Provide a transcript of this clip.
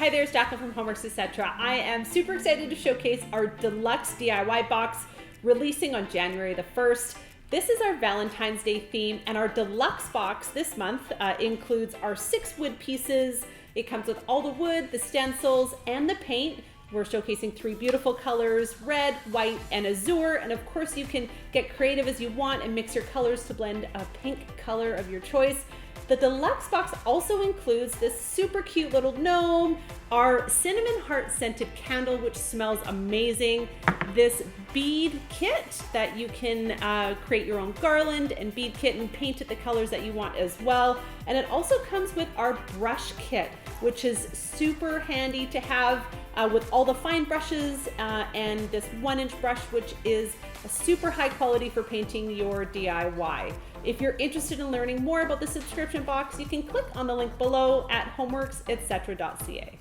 Hi there, it's Jacqueline from Homeworks, etc. I am super excited to showcase our Deluxe DIY box releasing on January the 1st. This is our Valentine's Day theme, and our Deluxe box this month includes our 6 wood pieces. It comes with all the wood, the stencils, and the paint. We're showcasing 3 beautiful colors, red, white, and azure. And of course, you can get creative as you want and mix your colors to blend a pink color of your choice. The Deluxe box also includes this super cute little gnome, our cinnamon heart scented candle, which smells amazing, this bead kit that you can create your own garland and bead kit and paint it the colors that you want as well. And it also comes with our brush kit, which is super handy to have with all the fine brushes and this 1-inch brush, which is a super high quality for painting your DIY. If you're interested in learning more about the subscription box, you can click on the link below at homeworksetc.ca.